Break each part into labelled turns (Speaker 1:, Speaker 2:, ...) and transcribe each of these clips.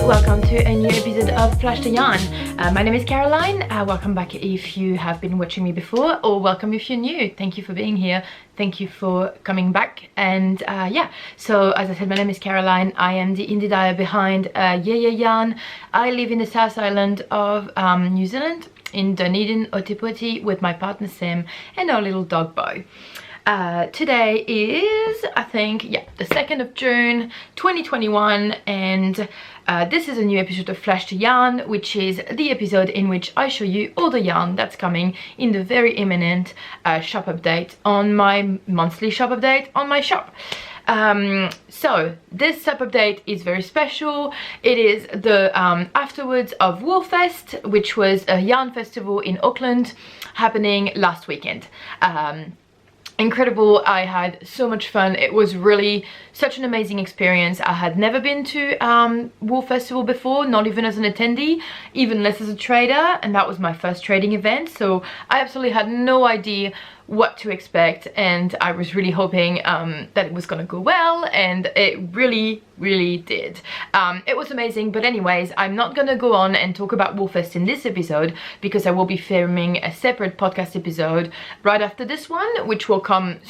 Speaker 1: Welcome to a new episode of Flash the Yarn. My name is Caroline. Welcome back if you have been watching me before, or welcome if you're new. Thank you for being here. Thank you for coming back. And yeah, so as I said, my name is Caroline. I am the indie dyer behind yeahyeahyarn. I live in the South Island of New Zealand, in Dunedin, Otipoti, with my partner Sam and our little dog Bo. Today is, I think, yeah, the 2nd of June 2021, and this is a new episode of Flash the Yarn, which is the episode in which I show you all the yarn that's coming in the very imminent shop update on my monthly shop update on my shop. So this shop update is very special. It is the afterwards of Woolfest, which was a yarn festival in Auckland happening last weekend. Incredible. I had so much fun. It was really such an amazing experience. I had never been to Wool Festival before, not even as an attendee, even less as a trader, and that was my first trading event, so I absolutely had no idea what to expect, and I was really hoping that it was gonna go well, and it really did. It was amazing. But anyways, I'm not gonna go on and talk about Woolfest in this episode, because I will be filming a separate podcast episode right after this one, which will come,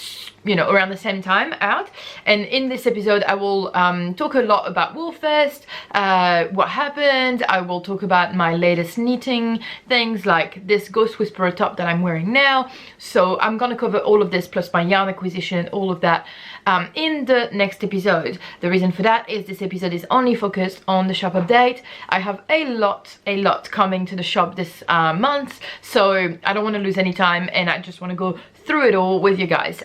Speaker 1: you know, around the same time out. And in this episode I will talk a lot about Woolfest, what happened. I will talk about my latest knitting things, like this Ghost Whisperer top that I'm wearing now. So I'm gonna cover all of this plus my yarn acquisition and all of that in the next episode. The reason for that is this episode is only focused on the shop update. I have a lot coming to the shop this month, so I don't want to lose any time, and I just want to go through it all with you guys.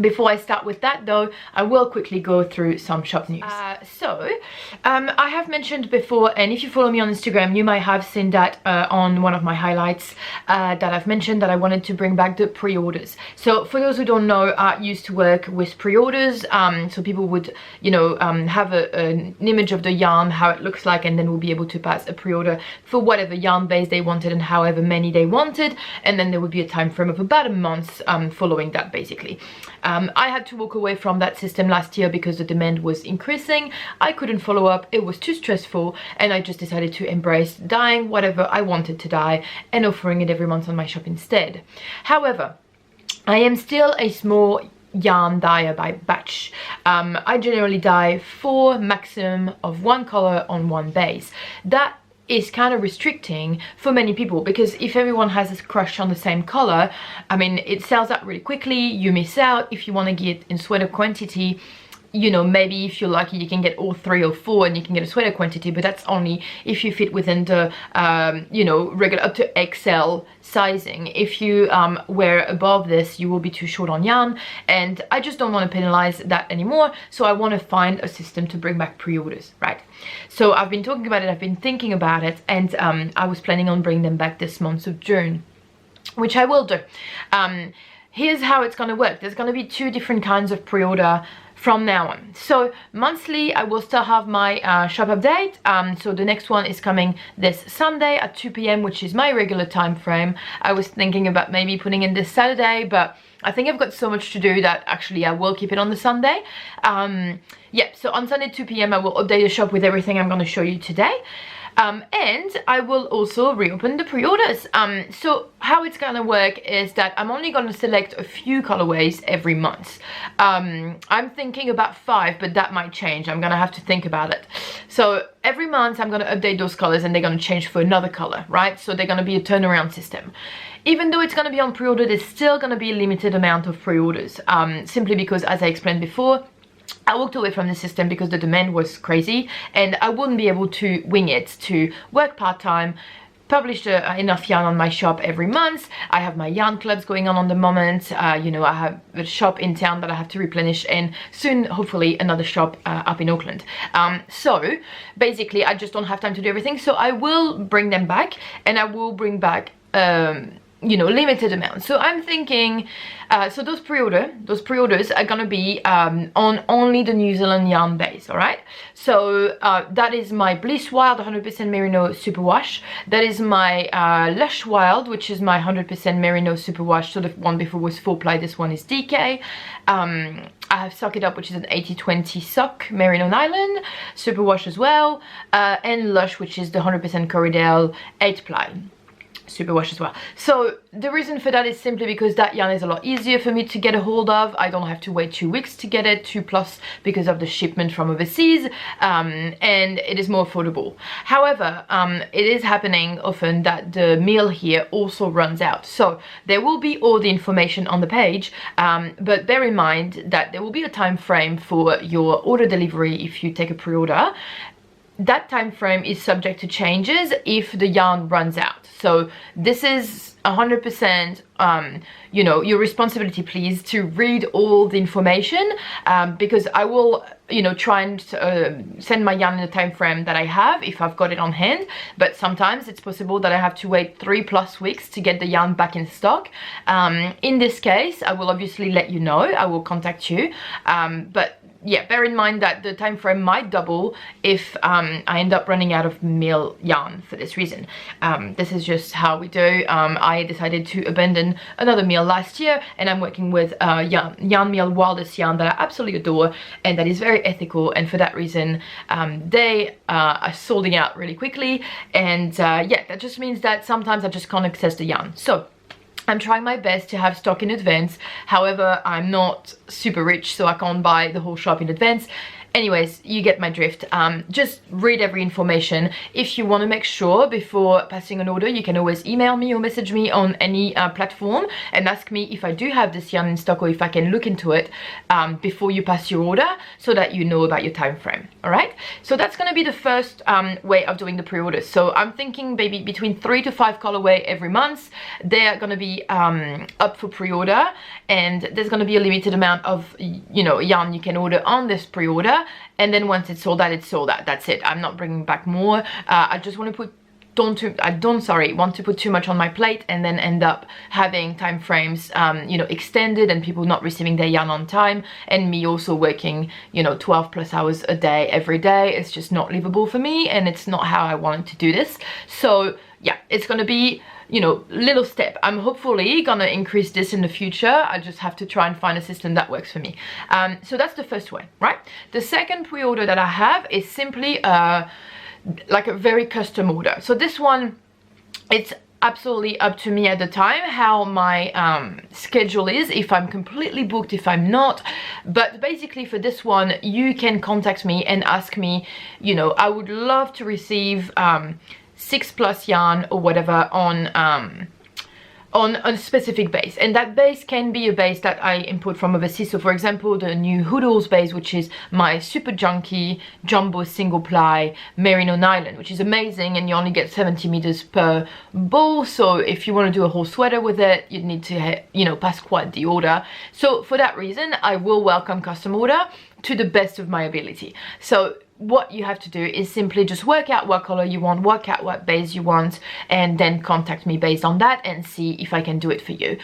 Speaker 1: Before I start with that though, I will quickly go through some shop news. I have mentioned before, and if you follow me on Instagram, you might have seen that on one of my highlights, that I've mentioned that I wanted to bring back the pre-orders. So for those who don't know, I used to work with pre-orders, so people would, you know, have an image of the yarn, how it looks like, and then we'll be able to pass a pre-order for whatever yarn base they wanted and however many they wanted, and then there would be a time frame of about a month following that, basically. I had to walk away from that system last year because the demand was increasing. I couldn't follow up, it was too stressful, and I just decided to embrace dyeing whatever I wanted to dye and offering it every month on my shop instead. However, I am still a small yarn dyer by batch. I generally dye 4 maximum of 1 color on 1 base. That is kind of restricting for many people, because if everyone has a crush on the same color, I mean, it sells out really quickly. You miss out. If you want to get in sweater quantity, you know, maybe if you're lucky you can get all 3 or 4 and you can get a sweater quantity, but that's only if you fit within the you know, regular up to XL sizing. If you wear above this, you will be too short on yarn, and I just don't want to penalize that anymore. So I want to find a system to bring back pre-orders, right? So I've been talking about it, I've been thinking about it, and I was planning on bringing them back this month of June, which I will do. Here's how it's going to work. There's going to be 2 different kinds of pre-order from now on. So monthly I will still have my shop update. So the next one is coming this Sunday at 2 p.m, which is my regular time frame. I was thinking about maybe putting in this Saturday, but I think I've got so much to do that actually I will keep it on the Sunday. Yeah, so on Sunday 2 p.m. I will update the shop with everything I'm going to show you today. And I will also reopen the pre-orders. So how it's gonna work is that I'm only gonna select a few colorways every month. I'm thinking about 5, but that might change. I'm gonna have to think about it. So every month I'm gonna update those colors, and they're gonna change for another color, right? So they're gonna be a turnaround system. Even though it's gonna be on pre-order, there's still gonna be a limited amount of pre-orders, simply because, as I explained before, I walked away from the system because the demand was crazy, and I wouldn't be able to wing it, to work part-time, publish enough yarn on my shop every month. I have my yarn clubs going on the moment. You know, I have a shop in town that I have to replenish, and soon hopefully another shop up in Auckland. So basically I just don't have time to do everything, so I will bring them back, and I will bring back you know, limited amount. So I'm thinking, so those pre-orders are gonna be on only the New Zealand yarn base, all right? So that is my Bliss Wild 100% Merino Superwash. That is my Lush Wild, which is my 100% Merino Superwash. So the one before was 4-ply, this one is DK. I have Sock It Up, which is an 80/20 sock Merino Nylon Superwash as well, and Lush, which is the 100% Corridel 8-ply Superwash as well. So the reason for that is simply because that yarn is a lot easier for me to get a hold of. I don't have to wait 2 weeks to get it, 2+ because of the shipment from overseas, and it is more affordable. However, it is happening often that the meal here also runs out. So there will be all the information on the page, but bear in mind that there will be a time frame for your order delivery if you take a pre-order. That time frame is subject to changes if the yarn runs out. So this is 100% you know, your responsibility, please, to read all the information, because I will, you know, try and send my yarn in the time frame that I have if I've got it on hand, but sometimes it's possible that I have to wait 3+ weeks to get the yarn back in stock. In this case, I will obviously let you know, I will contact you, but yeah, bear in mind that the time frame might double if I end up running out of meal yarn for this reason. This is just how we do. I decided to abandon another meal last year, and I'm working with yarn meal Wildest Yarn that I absolutely adore and that is very ethical, and for that reason they are solding out really quickly, and yeah, that just means that sometimes I just can't access the yarn. So I'm trying my best to have stock in advance. However, I'm not super rich, so I can't buy the whole shop in advance. Anyways, you get my drift. Just read every information. If you want to make sure before passing an order, you can always email me or message me on any platform and ask me if I do have this yarn in stock or if I can look into it before you pass your order, so that you know about your time frame. All right, so that's going to be the first way of doing the pre-orders. So I'm thinking maybe between 3 to 5 colorway every month. They're going to be up for pre-order, and there's going to be a limited amount of, you know, yarn you can order on this pre-order. And then once it's sold out, it's sold out. That's it. I'm not bringing back more. I just want to put want to put too much on my plate and then end up having time frames you know, extended, and people not receiving their yarn on time, and me also working, you know, 12+ hours a day every day. It's just not livable for me, and it's not how I wanted to do this. So yeah, it's gonna be, you know, little step. I'm hopefully gonna increase this in the future. I just have to try and find a system that works for me. So that's the first way, right? The second pre-order that I have is simply like a very custom order. So this one, it's absolutely up to me at the time how my schedule is, if I'm completely booked, if I'm not. But basically for this one, you can contact me and ask me, you know, I would love to receive 6+ yarn or whatever on a specific base, and that base can be a base that I import from overseas. So for example, the new Hoodles base, which is my super junky jumbo single ply merino nylon, which is amazing, and you only get 70 meters per ball. So if you want to do a whole sweater with it, you'd need to, you know, pass quite the order. So for that reason, I will welcome custom order to the best of my ability. So what you have to do is simply just work out what color you want, work out what base you want, and then contact me based on that and see if I can do it for you.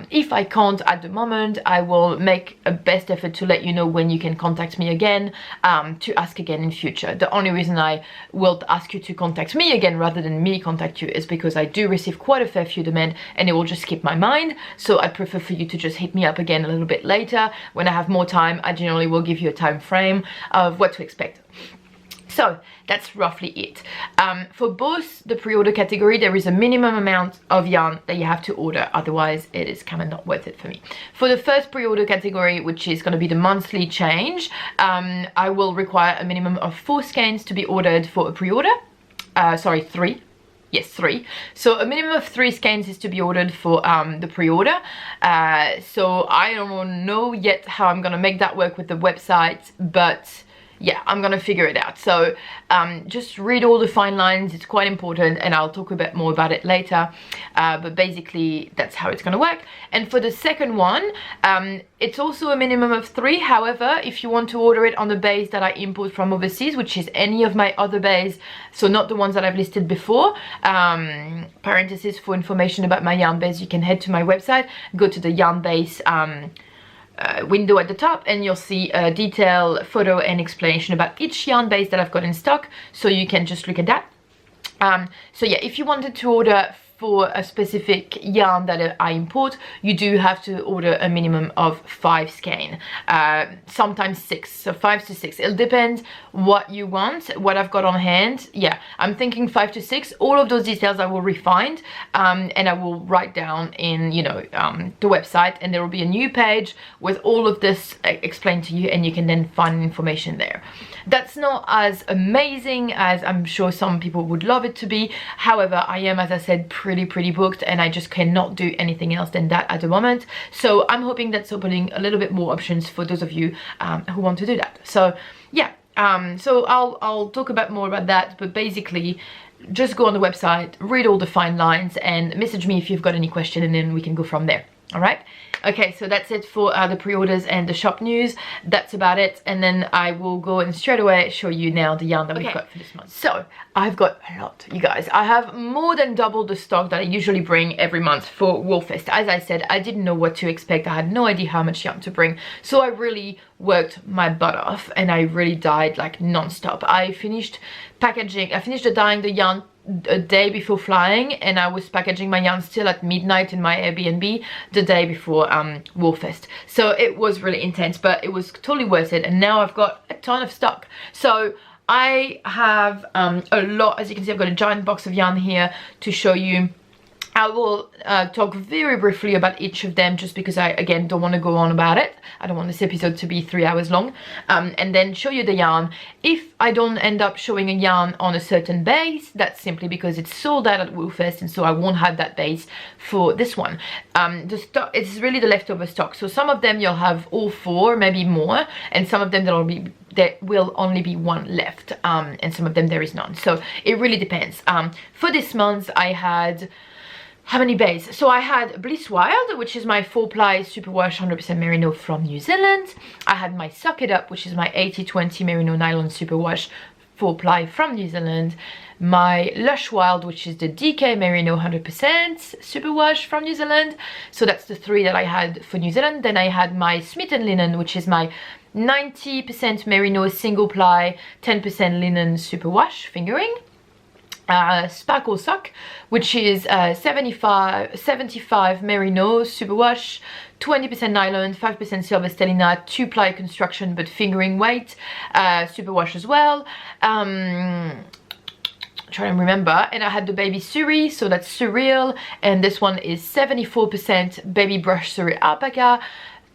Speaker 1: If I can't at the moment, I will make a best effort to let you know when you can contact me again, to ask again in future. The only reason I will ask you to contact me again rather than me contact you is because I do receive quite a fair few demand, and it will just skip my mind. So I'd prefer for you to just hit me up again a little bit later when I have more time. I generally will give you a time frame of what to expect. So that's roughly it. For both the pre-order category, there is a minimum amount of yarn that you have to order, otherwise it is kind of not worth it for me. For the first pre-order category, which is going to be the monthly change, I will require a minimum of 4 skeins to be ordered for a pre-order. Sorry, 3. Yes, 3. So a minimum of 3 skeins is to be ordered for the pre-order. So I don't know yet how I'm gonna make that work with the website, but yeah, I'm gonna figure it out. So just read all the fine lines, it's quite important, and I'll talk a bit more about it later, but basically that's how it's gonna work. And for the second one, it's also a minimum of 3. However, if you want to order it on the base that I import from overseas, which is any of my other base, so not the ones that I've listed before, parenthesis for information about my yarn base, you can head to my website, go to the yarn base window at the top, and you'll see a detailed photo and explanation about each yarn base that I've got in stock, so you can just look at that. So yeah, if you wanted to order for a specific yarn that I import, you do have to order a minimum of 5 skein, sometimes 6, so 5 to 6. It'll depend what you want, what I've got on hand. Yeah, I'm thinking 5 to 6. All of those details I will refine, and I will write down in, you know, the website, and there will be a new page with all of this explained to you, and you can then find information there. That's not as amazing as I'm sure some people would love it to be. However, I am, as I said, pretty booked, and I just cannot do anything else than that at the moment. So I'm hoping that's opening a little bit more options for those of you who want to do that. So yeah, so I'll talk about more about that, but basically just go on the website, read all the fine lines, and message me if you've got any question, and then we can go from there. All right, okay, so that's it for the pre-orders and the shop news. That's about it, and then I will go and straight away show you now the yarn that we've got for this month. So I've got a lot, you guys. I have more than double the stock that I usually bring every month for Woolfest. As I said, I didn't know what to expect. I had no idea how much yarn to bring, so I really worked my butt off, and I really dyed like non-stop. I finished packaging, I finished dyeing the yarn a day before flying, and I was packaging my yarn still at midnight in my Airbnb the day before Woolfest. So it was really intense, but it was totally worth it, and now I've got a ton of stock. So I have a lot, as you can see, I've got a giant box of yarn here to show you. I will talk very briefly about each of them, just because I, again, don't want to go on about it. I don't want this episode to be 3 hours long, and then show you the yarn. If I don't end up showing a yarn on a certain base, that's simply because it's sold out at Woolfest, and so I won't have that base for this one. The stock, it's really the leftover stock, so some of them you'll have all 4, maybe more, and some of them there will only be 1 left, and some of them there is none. So it really depends. For this month I had, how many bays? So I had Bliss Wild, which is my 4-ply superwash 100% merino from New Zealand. I had my Suck It Up, which is my 80/20 merino nylon superwash 4-ply from New Zealand. My Lush Wild, which is the DK merino 100% superwash from New Zealand. So that's the 3 that I had for New Zealand. Then I had my Smitten Linen, which is my 90% merino single ply 10% linen superwash fingering. Sparkle Sock, which is 75 merino superwash, 20% nylon, 5% silver stellina, 2-ply construction but fingering weight superwash as well. Trying to remember. And I had the baby Suri, so that's Surreal, and this one is 74% baby brush Suri alpaca,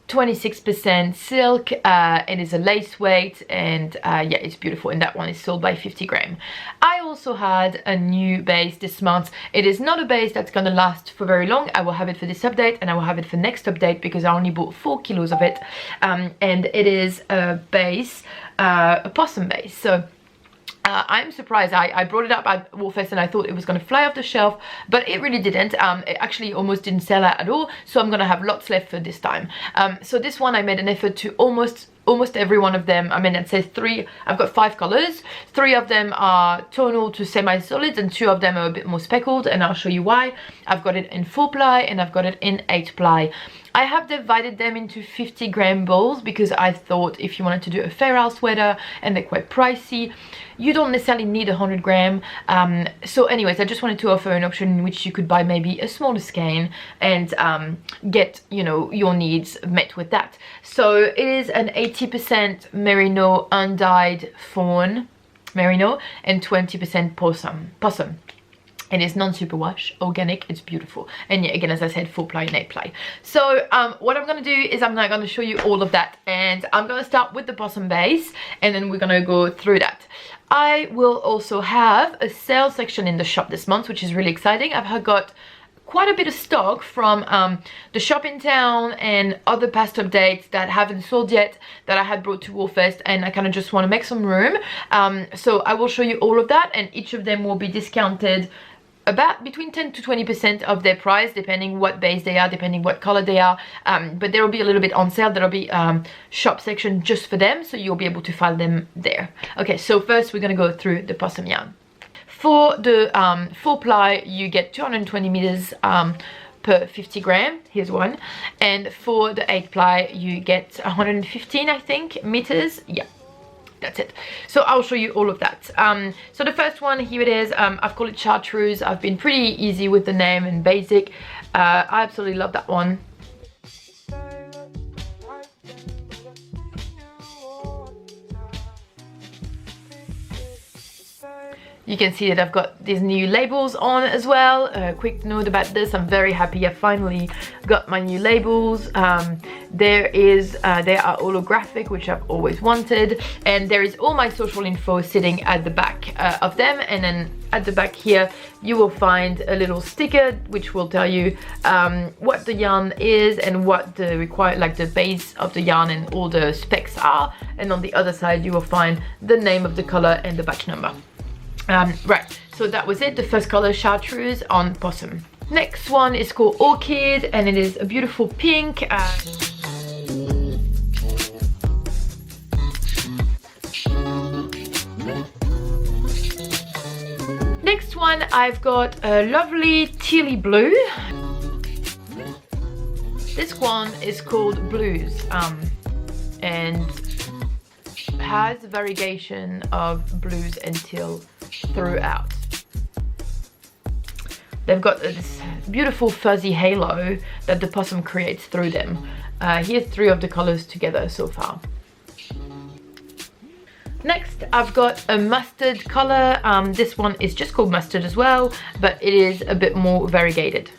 Speaker 1: 26% silk, it is a lace weight, and yeah, it's beautiful, and that one is sold by 50 gram. I also had a new base this month. It is not a base that's gonna last for very long. I will have it for this update, and I will have it for next update, because I only bought 4 kilos of it, and it is a base, a POSSUM base. So I'm surprised. I brought it up at Woolfest and I thought it was going to fly off the shelf, but it really didn't. It actually almost didn't sell out at all, so I'm going to have lots left for this time. So this one I made an effort to almost every one of them. I mean, it says 3, I've got 5 colors. 3 of them are tonal to semi-solids, and 2 of them are a bit more speckled, and I'll show you why. I've got it in 4-ply and I've got it in 8-ply. I have divided them into 50 gram bowls, because I thought if you wanted to do a feral sweater, and they're quite pricey, you don't necessarily need 100 gram. So anyways, I just wanted to offer an option in which you could buy maybe a smaller skein and get, you know, your needs met with that. So it is an 80% merino undyed fawn merino and 20% POSSUM. It is non-superwash, organic, it's beautiful. And yeah, again, as I said, 4-ply and 8-ply. So what I'm gonna do is I'm now gonna show you all of that, and I'm gonna start with the POSSUM base, and then we're gonna go through that. I will also have a sale section in the shop this month, which is really exciting. I've got quite a bit of stock from the shop in town and other past updates that haven't sold yet that I had brought to Woolfest, and I kind of just want to make some room. So I will show you all of that, and each of them will be discounted about between 10 to 20% of their price, depending what base they are, depending what color they are. But there will be a little bit on sale. There'll be shop section just for them, so you'll be able to find them there. Okay, so first we're gonna go through the POSSUM yarn. For the 4-ply, you get 220 meters per 50 gram. Here's one. And for the 8-ply, you get 115, I think, meters. Yeah. That's it. So I'll show you all of that. So the first one, here it is. I've called it Chartreuse. I've been pretty easy with the name and basic. I absolutely love that one. You can see that I've got these new labels on as well. Quick note about this, I'm very happy I finally got my new labels. They are holographic, which I've always wanted, and there is all my social info sitting at the back of them. And then at the back here you will find a little sticker which will tell you what the yarn is and what the base of the yarn and all the specs are. And on the other side you will find the name of the color and the batch number. Right, so that was it. The first color, Chartreuse on POSSUM. Next one is called Orchid, and it is a beautiful pink. Next one, I've got a lovely tealy blue. This one is called Blues, and has a variegation of blues and teal throughout. They've got this beautiful fuzzy halo that the POSSUM creates through them. Here's 3 of the colors together so far. Next, I've got a mustard color. This one is just called mustard as well, but it is a bit more variegated.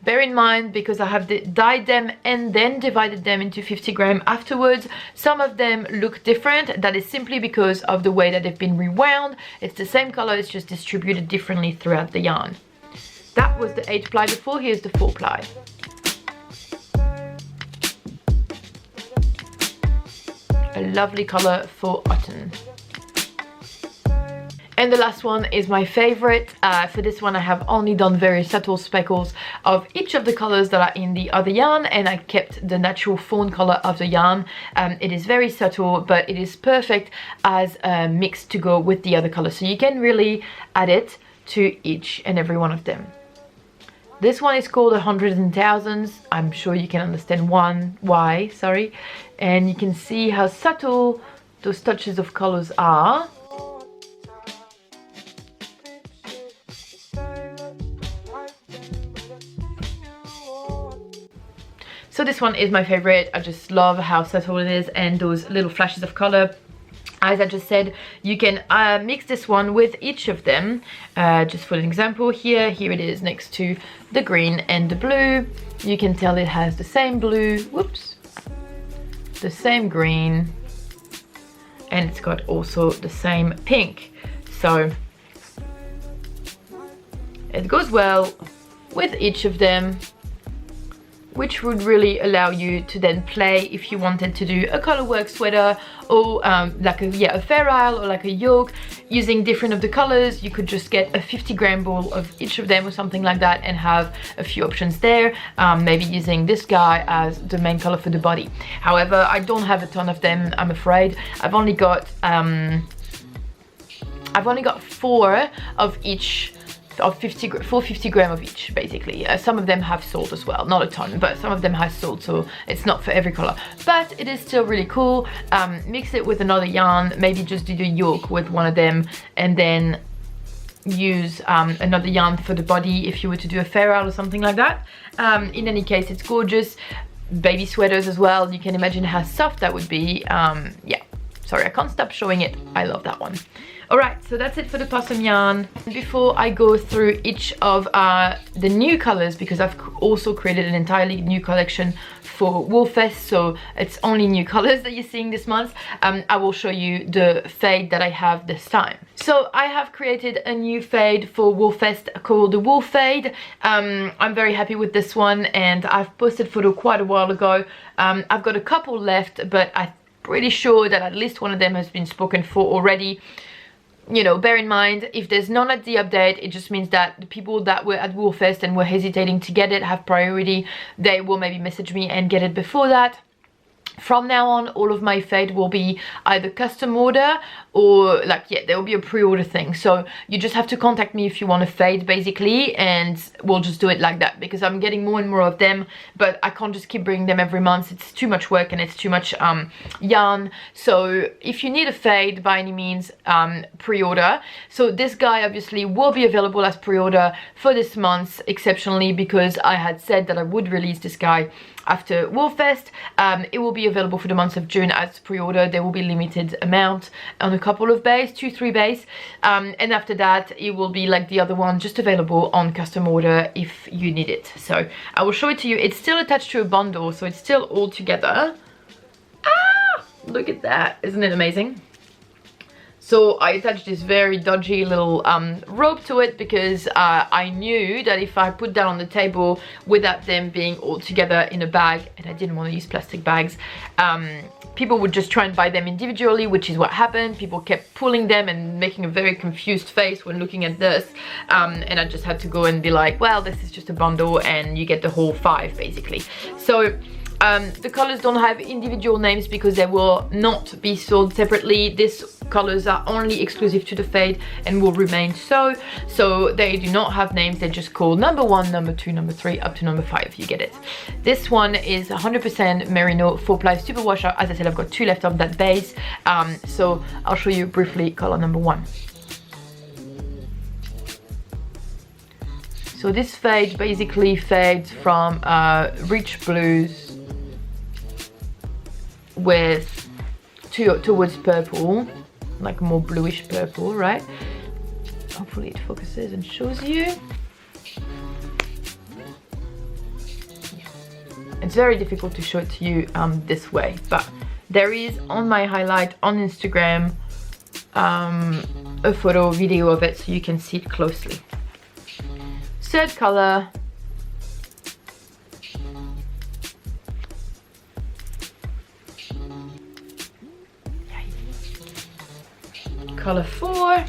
Speaker 1: Bear in mind, because I have dyed them and then divided them into 50 gram afterwards, some of them look different. That is simply because of the way that they've been rewound. It's the same color, it's just distributed differently throughout the yarn. That was the 8-ply before, here's the 4-ply. A lovely color for autumn. And the last one is my favorite. For this one I have only done very subtle speckles of each of the colors that are in the other yarn, and I kept the natural fawn color of the yarn. It is very subtle, but it is perfect as a mix to go with the other colors, so you can really add it to each and every one of them. This one is called 100 and Thousands. I'm sure you can understand why, sorry. And you can see how subtle those touches of colors are. So this one is my favorite. I just love how subtle it is and those little flashes of color. As I just said, you can mix this one with each of them. Just for an example, here it is next to the green and the blue. You can tell it has the same blue, whoops, the same green, and it's got also the same pink. So it goes well with each of them, which would really allow you to then play if you wanted to do a colorwork sweater or like a fair isle or like a yoke using different of the colors. You could just get a 50 gram ball of each of them or something like that and have a few options there. Maybe using this guy as the main color for the body. However, I don't have a ton of them, I'm afraid. I've only got 4 of each, of 50 gram of each, basically. Some of them have sold as well, not a ton, but some of them have sold, so it's not for every color, but it is still really cool. Mix it with another yarn, maybe just do the yoke with one of them and then use another yarn for the body if you were to do a fair isle or something like that. In any case, it's gorgeous. Baby sweaters as well, you can imagine how soft that would be. Yeah, sorry, I can't stop showing it. I love that one. Alright, so that's it for the POSSUM yarn. Before I go through each of the new colors, because I've also created an entirely new collection for Woolfest, so it's only new colors that you're seeing this month, I will show you the fade that I have this time. So I have created a new fade for Woolfest called the Woolfade. I'm very happy with this one, and I've posted photo quite a while ago. I've got a couple left, but I'm pretty sure that at least one of them has been spoken for already. You know, bear in mind, if there's none at the update, it just means that the people that were at Woolfest and were hesitating to get it have priority. They will maybe message me and get it before that. From now on, all of my fade will be either custom order or like, yeah, there will be a pre-order thing. So you just have to contact me if you want a fade basically, and we'll just do it like that, because I'm getting more and more of them, but I can't just keep bringing them every month. It's too much work and it's too much yarn. So if you need a fade, by any means, pre-order. So this guy obviously will be available as pre-order for this month exceptionally, because I had said that I would release this guy after Woolfest. It will be available for the month of June as pre-order. There will be limited amount on a couple of bays, 2-3 bays, and after that it will be like the other one, just available on custom order if you need it. So I will show it to you. It's still attached to a bundle, so it's still all together. Ah, look at that, isn't it amazing? So I attached this very dodgy little rope to it, because I knew that if I put that on the table without them being all together in a bag, and I didn't want to use plastic bags, people would just try and buy them individually, which is what happened. People kept pulling them and making a very confused face when looking at this, and I just had to go and be like, well, this is just a bundle and you get the whole 5 basically. So the colors don't have individual names because they will not be sold separately. These colors are only exclusive to the fade and will remain so. So they do not have names, they're just called number 1, number 2, number 3, up to number 5, you get it. This one is 100% Merino 4-ply superwash. As I said, I've got 2 left of that base. So I'll show you briefly color number 1. So this fade basically fades from rich blues with towards purple, like more bluish purple, right? Hopefully it focuses and shows you. It's very difficult to show it to you this way, but there is on my highlight on Instagram a photo video of it, so you can see it closely. Third color, color 4.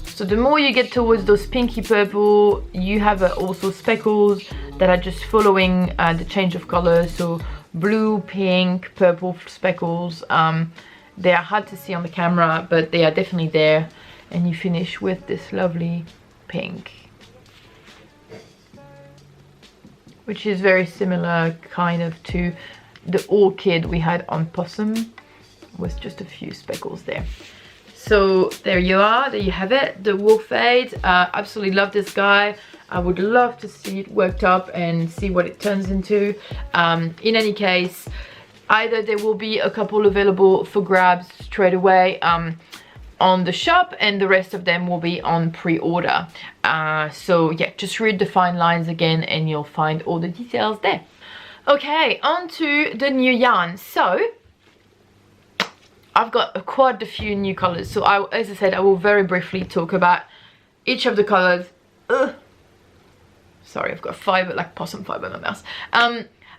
Speaker 1: So the more you get towards those pinky purple, you have also speckles that are just following the change of color. So blue, pink, purple speckles. They are hard to see on the camera, but they are definitely there. And you finish with this lovely pink, which is very similar kind of to the Orchid we had on POSSUM, with just a few speckles there. So there you are, there you have it, the Woolfade. Absolutely love this guy. I would love to see it worked up and see what it turns into. In any case, either there will be a couple available for grabs straight away on the shop, and the rest of them will be on pre-order. So yeah, just read the fine lines again and you'll find all the details there. Okay, on to the new yarn. So I've got quite a few new colors, so as I said, I will very briefly talk about each of the colors. Sorry, I've got fiber, like possum fiber in my mouth.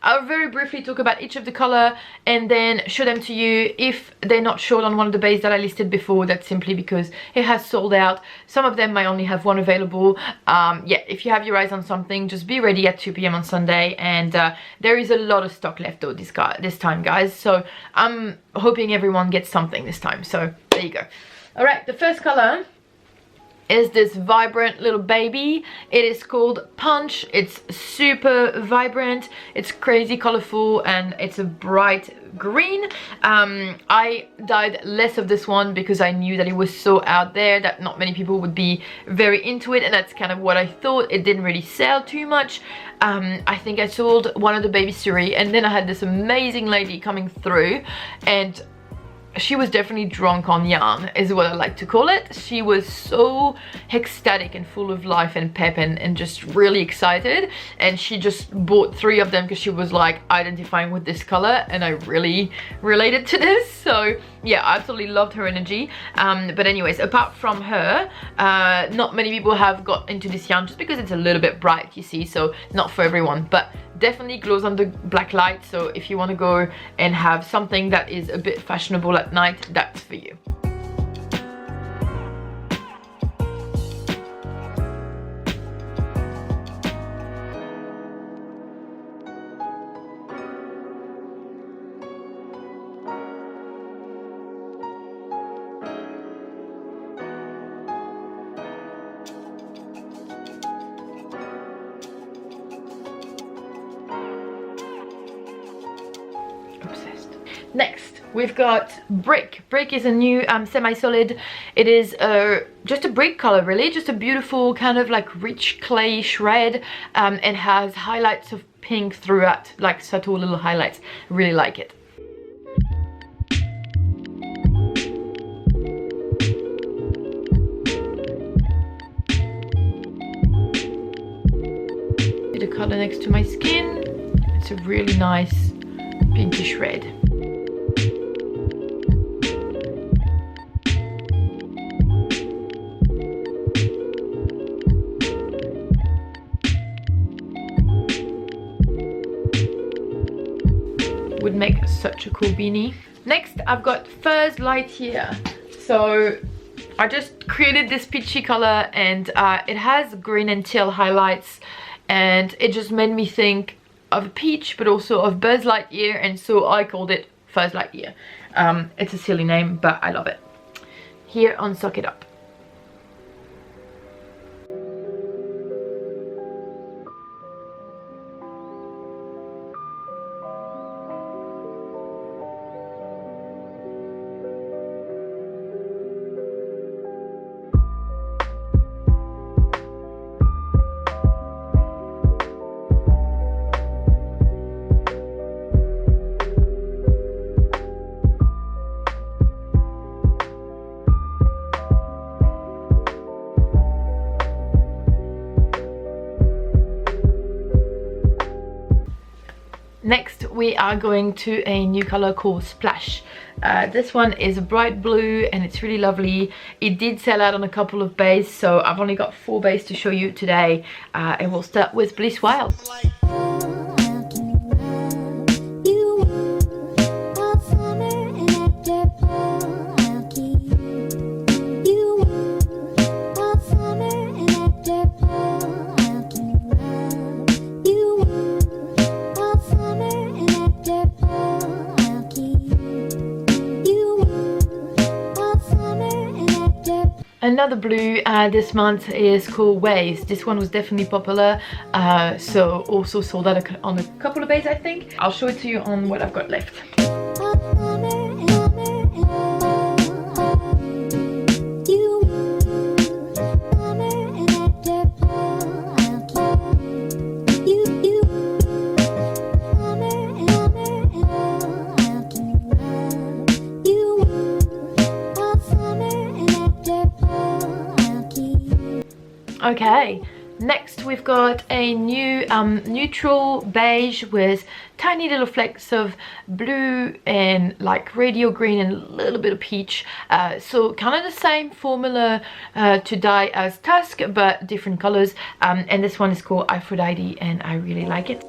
Speaker 1: I'll very briefly talk about each of the color and then show them to you. If they're not showed on one of the bays that I listed before, that's simply because it has sold out. Some of them might only have one available. Yeah, if you have your eyes on something, just be ready at 2 p.m. on Sunday, and there is a lot of stock left though this time, guys, so I'm hoping everyone gets something this time. So there you go. All right, the first color is this vibrant little baby. It is called Punch. It's super vibrant, it's crazy colorful, and it's a bright green. I dyed less of this one because I knew that it was so out there that not many people would be very into it, and that's kind of what I thought. It didn't really sell too much. I think I sold one of the baby series, and then I had this amazing lady coming through, and she was definitely drunk on yarn, is what I like to call it. She was so ecstatic and full of life and pep and just really excited, and she just bought 3 of them because she was like identifying with this color, and I really related to this. So yeah, I absolutely loved her energy. But anyways, apart from her, not many people have got into this yarn just because it's a little bit bright, you see, so not for everyone, but definitely glows under black light. So if you want to go and have something that is a bit fashionable at night, that's for you. Obsessed. Next we've got Brick. Brick is a new semi-solid. It is just a brick color, really, just a beautiful kind of like rich clay shred, and has highlights of pink throughout, like subtle little highlights. Really like it. The color next to my skin, it's a really nice pinkish red. Would make such a cool beanie. Next I've got Fuzz Lightyear. So I just created this peachy color, and it has green and teal highlights, and it just made me think of a peach but also of Buzz Lightyear, and so I called it Fuzz Lightyear. It's a silly name, but I love it. Here on Sock It Up. Next we are going to a new color called Splash. This one is a bright blue and it's really lovely. It did sell out on a couple of bays, so I've only got 4 bays to show you today, and we'll start with Bliss Wild. Another blue this month is called Waze. This one was definitely popular, so also sold out on a couple of bays, I think. I'll show it to you on what I've got left. Okay, next we've got a new neutral beige with tiny little flecks of blue and like radio green and a little bit of peach. So kind of the same formula to dye as Tusk, but different colors. And this one is called Aphrodite, and I really like it.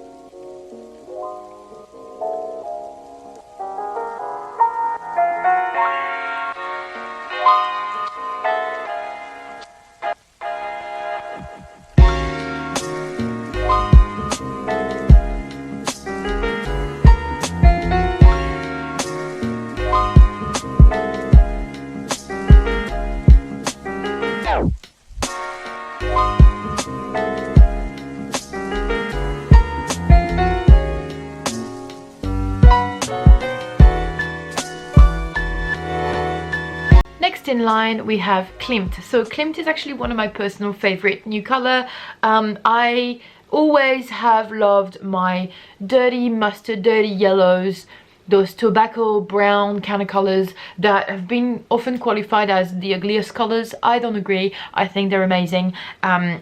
Speaker 1: In line we have Klimt. So Klimt is actually one of my personal favorite new color. I always have loved my dirty mustard, dirty yellows, those tobacco brown kind of colors that have been often qualified as the ugliest colors. I don't agree. I think they're amazing.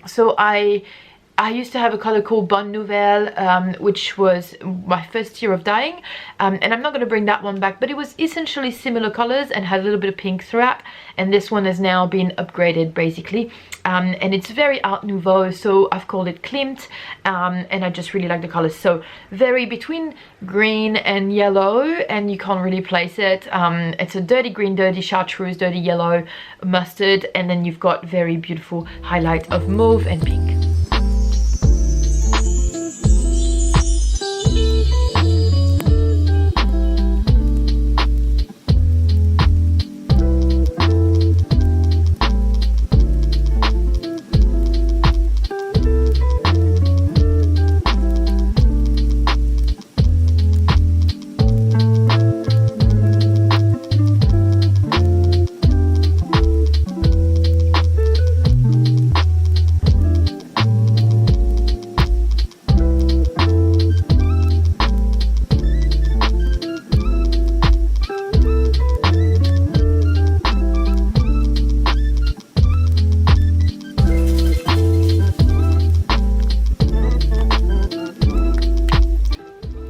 Speaker 1: So I used to have a color called Bonne Nouvelle, which was my first year of dyeing, and I'm not going to bring that one back, but it was essentially similar colors and had a little bit of pink throughout, and this one has now been upgraded basically, and it's very Art Nouveau, so I've called it Klimt, and I just really like the colors. So very between green and yellow, and you can't really place it. It's a dirty green, dirty chartreuse, dirty yellow, mustard, and then you've got very beautiful highlight of mauve and pink.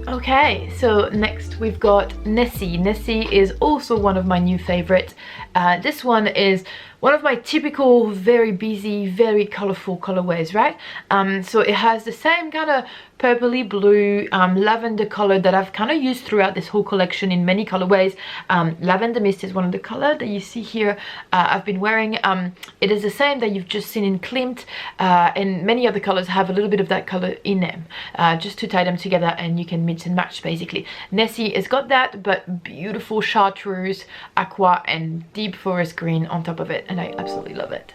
Speaker 1: Okay, so next we've got Nessie. Nessie is also one of my new favorites. This one is one of my typical very busy, very colorful colorways, right? So it has the same kind of purpley blue lavender color that I've kind of used throughout this whole collection in many colorways. Lavender Mist is one of the color that you see here. I've been wearing. It is the same that you've just seen in Klimt, and many other colors have a little bit of that color in them, just to tie them together, and you can mix and match basically. Nessie has got that, but beautiful chartreuse, aqua, and deep forest green on top of it, and I absolutely love it.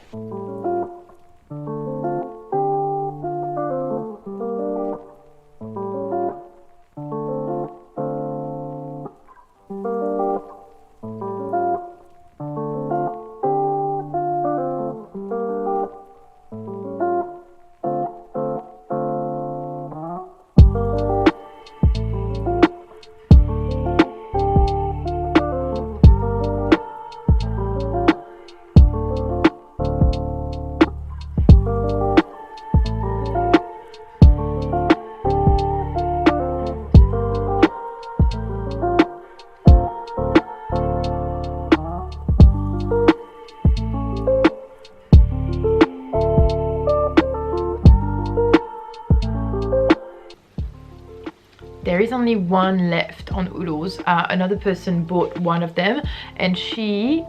Speaker 1: There is only one left on Ulo's. Another person bought one of them, and she,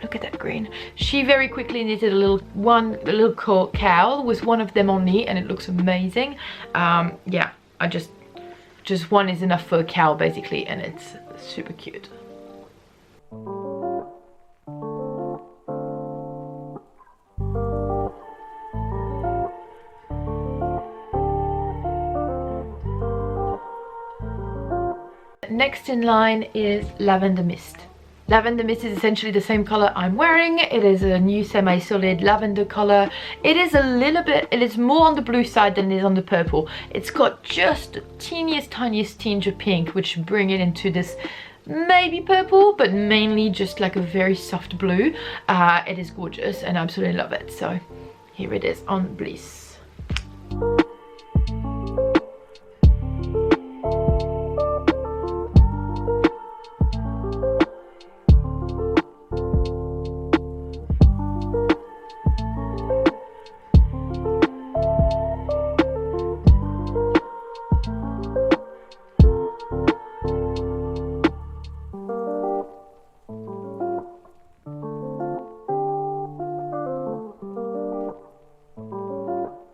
Speaker 1: look at that green, she very quickly knitted a little cowl with one of them only, and it looks amazing. Yeah, I just one is enough for a cowl basically, and it's super cute. Next in line is Lavender Mist. Lavender Mist is essentially the same color I'm wearing. It is a new semi-solid lavender color. It is more on the blue side than it is on the purple. It's got just the tiniest tinge of pink, which bring it into this maybe purple, but mainly just like a very soft blue. It is gorgeous and I absolutely love it. So here it is on Bliss.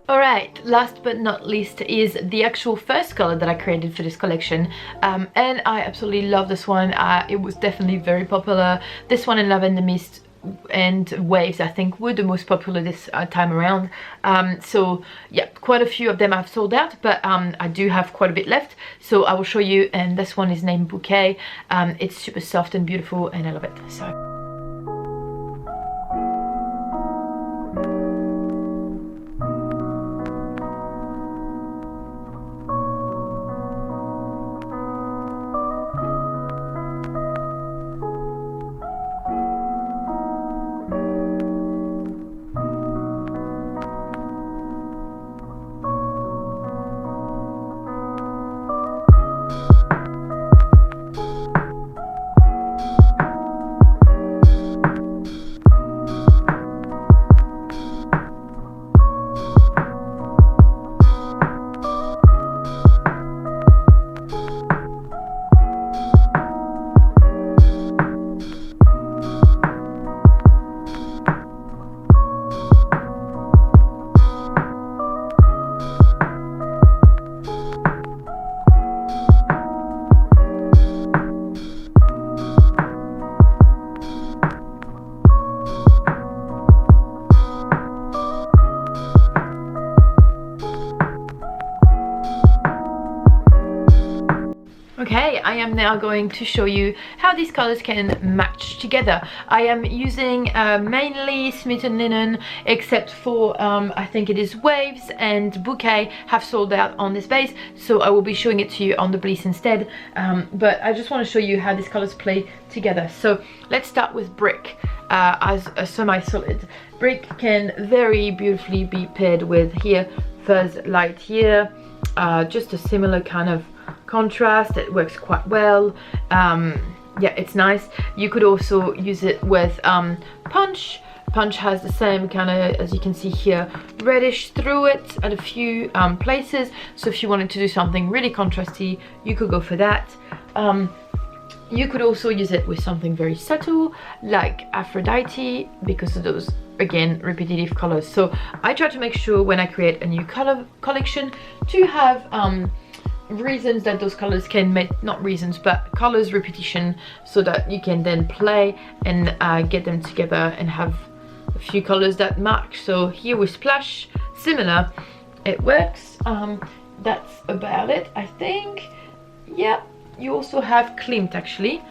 Speaker 1: Alright, last but not least is the actual first color that I created for this collection, and I absolutely love this one. It was definitely very popular. This one in Lavender Mist and Waves I think were the most popular this time around. So yeah, quite a few of them I've sold out, but I do have quite a bit left, so I will show you. And this one is named Bouquet. It's super soft and beautiful and I love it. So I am now going to show you how these colors can match together. I am using mainly Smitten Linen, except for I think it is Waves and Bouquet have sold out on this base, so I will be showing it to you on the Bliss instead. But I just want to show you how these colors play together. So let's start with Brick. As a semi-solid, Brick can very beautifully be paired with here Fuzz Lightyear. Just a similar kind of contrast. It works quite well. Yeah, it's nice. You could also use it with Punch. Punch has the same kind of, as you can see here, reddish through it at a few places. So if you wanted to do something really contrasty, you could go for that. You could also use it with something very subtle like Aphrodite, because of those, again, repetitive colors. So I try to make sure when I create a new color collection to have reasons that those colors can make, not reasons, but colors repetition, so that you can then play and get them together and have a few colors that match. So here with Splash, similar, it works. That's about it, I think. Yeah. You also have Klimt, actually.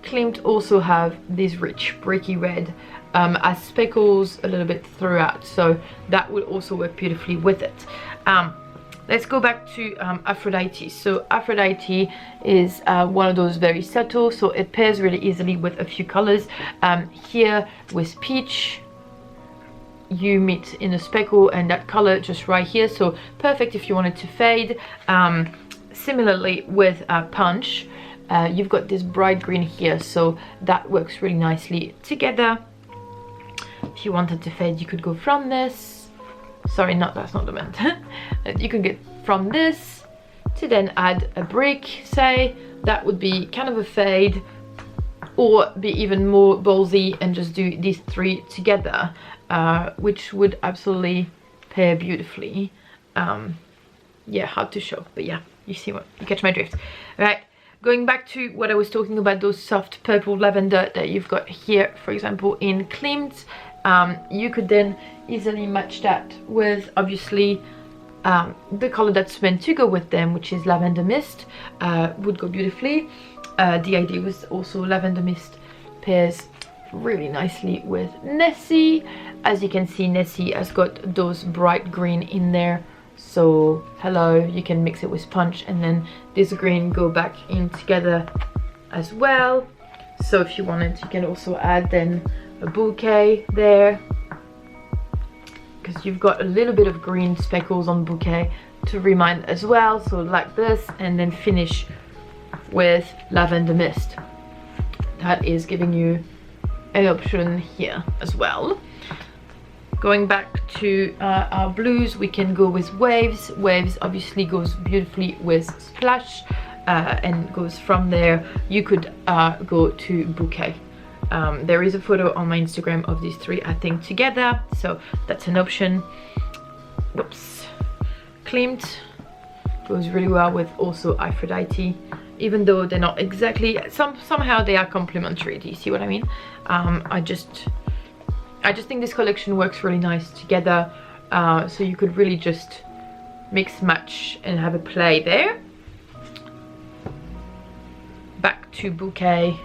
Speaker 1: Klimt also have this rich bricky red as speckles a little bit throughout, so that would also work beautifully with it. Let's go back to Aphrodite. So Aphrodite is one of those very subtle, so it pairs really easily with a few colors. Here with Peach, you meet in a speckle and that color just right here, so perfect if you wanted to fade. Similarly with Punch, you've got this bright green here, so that works really nicely together. If you wanted to fade, you could go from this, sorry, that's not the mint. You can get from this to then add a brick, say, that would be kind of a fade, or be even more ballsy and just do these three together, which would absolutely pair beautifully. Yeah, hard to show, but yeah, you see what, you catch my drift. Right, going back to what I was talking about, those soft purple lavender that you've got here, for example, in Klimt, you could then easily match that with, obviously, the color that's meant to go with them, which is Lavender Mist, would go beautifully. The idea was also Lavender Mist pairs really nicely with Nessie. As you can see, Nessie has got those bright green in there. So hello, you can mix it with Punch and then this green go back in together as well. So if you wanted, you can also add then a Bouquet there, because you've got a little bit of green speckles on Bouquet to remind as well. So like this, and then finish with Lavender Mist. That is giving you an option here as well. Going back to our blues, we can go with Waves. Waves obviously goes beautifully with Splash, and goes from there. You could go to Bouquet. There is a photo on my Instagram of these three, I think, together, so that's an option. Whoops. Klimt goes really well with also Aphrodite, even though they're not exactly, somehow they are complementary. Do you see what I mean? I just think this collection works really nice together, so you could really just mix match and have a play there. Back to Bouquet.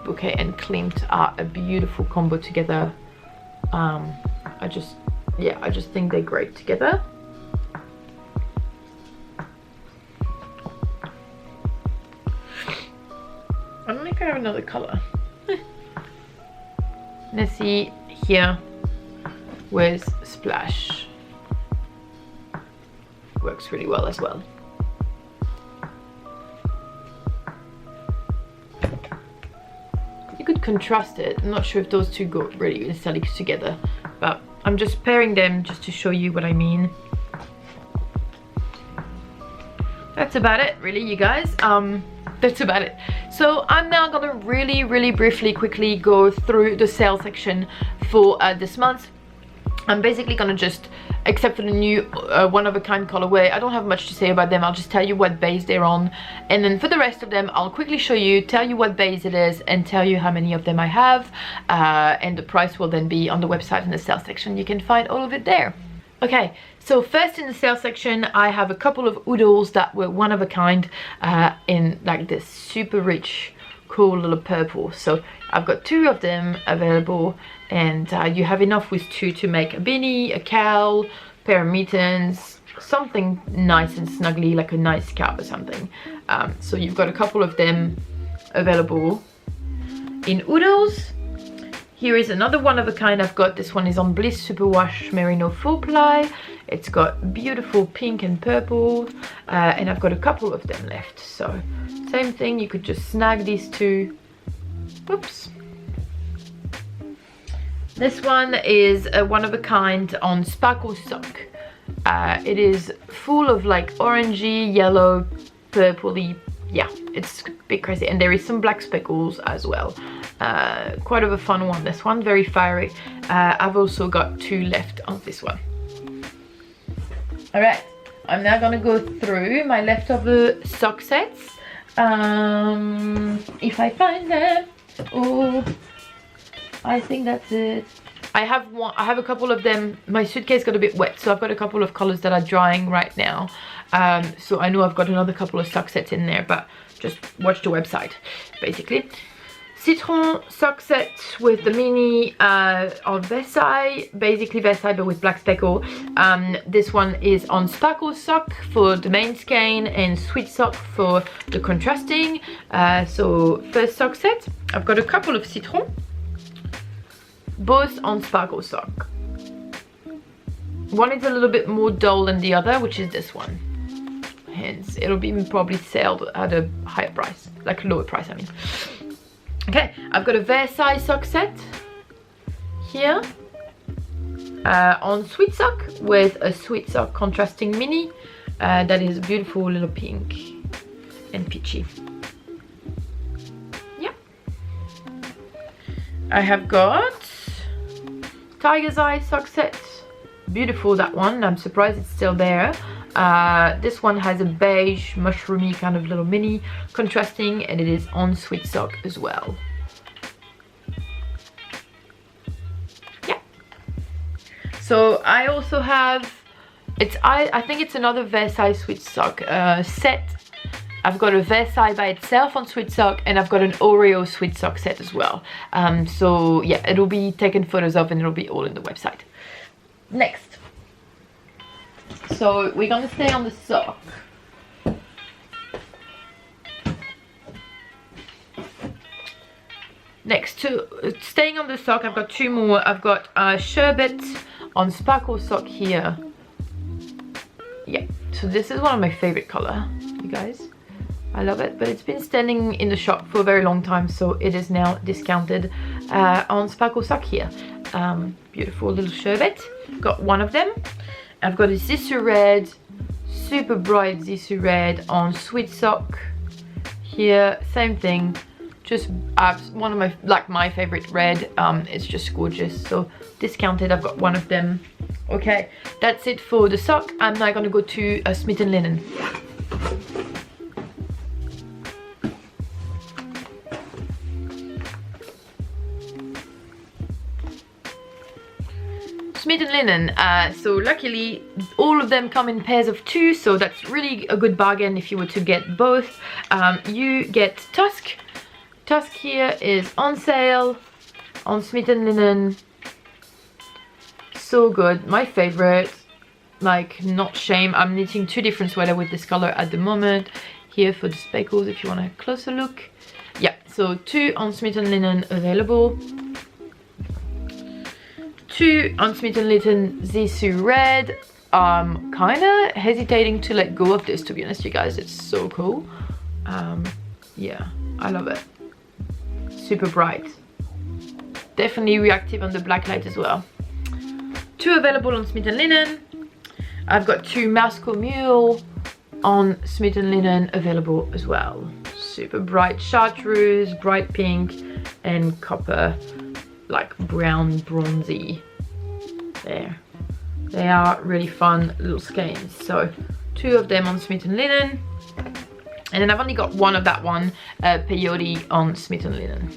Speaker 1: Bouquet and Klimt are a beautiful combo together. I just think they're great together. I don't think I have another color. Nessie here with Splash works really well as well. You could contrast it. I'm not sure if those two go really necessarily together, but I'm just pairing them just to show you what I mean. That's about it, really, you guys. That's about it. So I'm now gonna really briefly quickly go through the sale section for this month. I'm basically gonna just, except for the new one-of-a-kind colorway, I don't have much to say about them. I'll just tell you what base they're on, and then for the rest of them I'll quickly show you, tell you what base it is, and tell you how many of them I have, and the price will then be on the website in the sale section. You can find all of it there. Okay, so first in the sale section I have a couple of oodles that were one of a kind in like this super rich cool little purple. So I've got 2 of them available, and you have enough with 2 to make a beanie, a cowl, pair of mittens, something nice and snuggly like a nice scarf or something. So you've got a couple of them available in oodles. Here is another one of a kind I've got. This one is on Bliss Superwash Merino Full Ply. It's got beautiful pink and purple, and I've got a couple of them left. So same thing, you could just snag these 2. Whoops. This one is a one of a kind on Sparkle Sock. It is full of like orangey, yellow, purpley. Yeah, it's a bit crazy, and there is some black speckles as well. Quite of a fun one, this one, very fiery. I've also got 2 left of this one. Alright, I'm now gonna go through my leftover sock sets. If I find them. Oh, I think that's it. I have a couple of them. My suitcase got a bit wet, so I've got a couple of colors that are drying right now. So I know I've got another couple of sock sets in there, but just watch the website basically. Citron sock set with the mini of Versailles, basically Versailles but with black speckle. This one is on Sparkle Sock for the main skein and Sweet Sock for the contrasting. So first sock set, I've got a couple of Citron, both on Sparkle Sock. One is a little bit more dull than the other, which is this one. Hence, it'll be probably sold at a higher price, like a lower price I mean. Okay, I've got a Versailles sock set here on Sweet Sock with a Sweet Sock contrasting mini that is a beautiful little pink and peachy. Yeah. I have got Tiger's Eye sock set. Beautiful, that one. I'm surprised it's still there. This one has a beige, mushroomy kind of little mini contrasting, and it is on Sweet Sock as well. Yeah. So I also have, I think it's another Versailles Sweet Sock set. I've got a Versailles by itself on Sweet Sock, and I've got an Oreo Sweet Sock set as well. So yeah, it'll be taken photos of and it'll be all in the website. Next. So we're gonna stay on the sock. Next to staying on the sock, I've got 2 more. I've got Sherbet on Sparkle Sock here. Yeah, so this is one of my favorite color, you guys. I love it, but it's been standing in the shop for a very long time, so it is now discounted on Sparkle Sock here. Beautiful little Sherbet. Got 1 of them. I've got a Zissou Red, super bright Zissou Red on Sweet Sock here. Same thing, just one of my favorite red. It's just gorgeous. So discounted, I've got 1 of them. Okay, that's it for the sock. I'm now gonna go to Smith & Linen. Smith & Linen, so luckily all of them come in pairs of 2, so that's really a good bargain if you were to get both. You get Tusk. Tusk here is on sale on Smith & Linen. So good, my favorite, like not shame. I'm knitting 2 different sweaters with this color at the moment. Here for the speckles if you want a closer look. Yeah, so 2 on Smith & Linen available. 2 on Smith & Linen Zissou Red. Kinda hesitating to let go of this, to be honest, you guys. It's so cool. Yeah, I love it. Super bright. Definitely reactive on the black light as well. 2 available on Smith & Linen. I've got 2 Moscow Mule on Smith & Linen available as well. Super bright chartreuse, bright pink, and copper, like brown bronzy. There, they are really fun little skeins. So 2 of them on Smith & Linen, and then I've only got 1 of that one, peyote on Smith & Linen.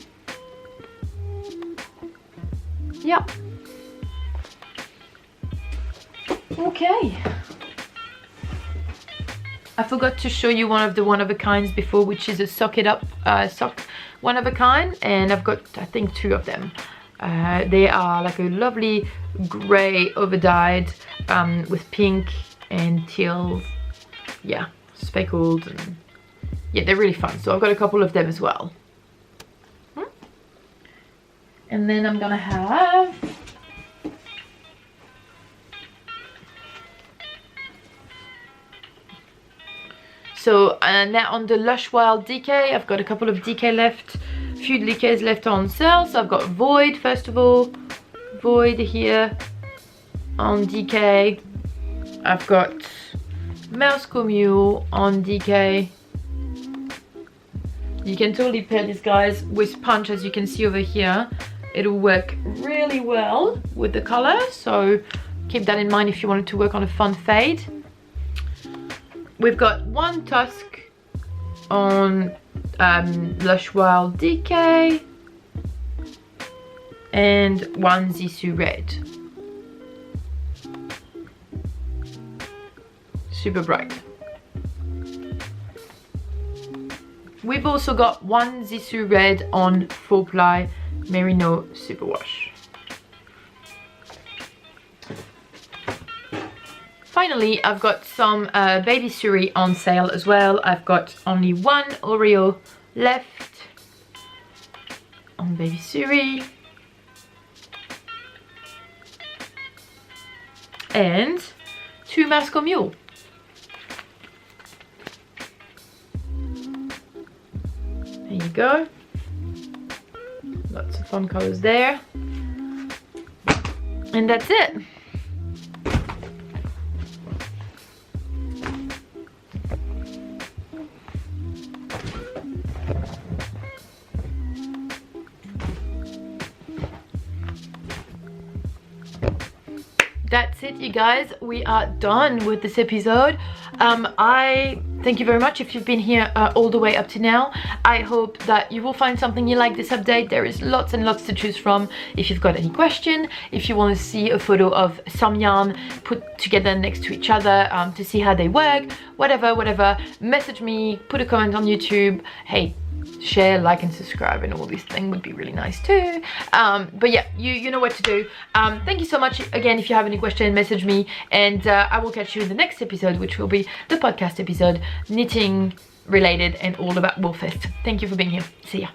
Speaker 1: Yeah. Okay. I forgot to show you one of the one-of-a-kinds before, which is a sock it up sock one-of-a-kind, and I've got, I think, 2 of them. They are like a lovely grey over-dyed with pink and teal, yeah, speckled, and yeah, they're really fun. So I've got a couple of them as well. And then I'm gonna have so now on the Lush Wild DK, I've got a couple of DK left, few DKs left on sale. So I've got Void first of all, Void here on DK. I've got Mouse Mule on DK. You can totally pair these guys with Punch, as you can see over here. It'll work really well with the color, so keep that in mind if you wanted to work on a fun fade. We've got one Tusk on Lush Wild DK and one Zissou Red. Super bright. We've also got one Zissou Red on 4-ply Merino Superwash. Finally, I've got some Baby Suri on sale as well. I've got only one Oreo left on Baby Suri. And 2 Masco Mule. There you go. Lots of fun colors there. And that's it. That's it, you guys. We are done with this episode. I thank you very much if you've been here all the way up to now. I hope that you will find something you like this update. There is lots and lots to choose from. If you've got any question, if you want to see a photo of some yarn put together next to each other to see how they work, whatever, message me, put a comment on YouTube. Hey, share, like and subscribe and all these things would be really nice too. But yeah, you know what to do. Thank you so much again. If you have any question, message me, and I will catch you in the next episode, which will be the podcast episode, knitting related and all about Woolfest. Thank you for being here. See ya.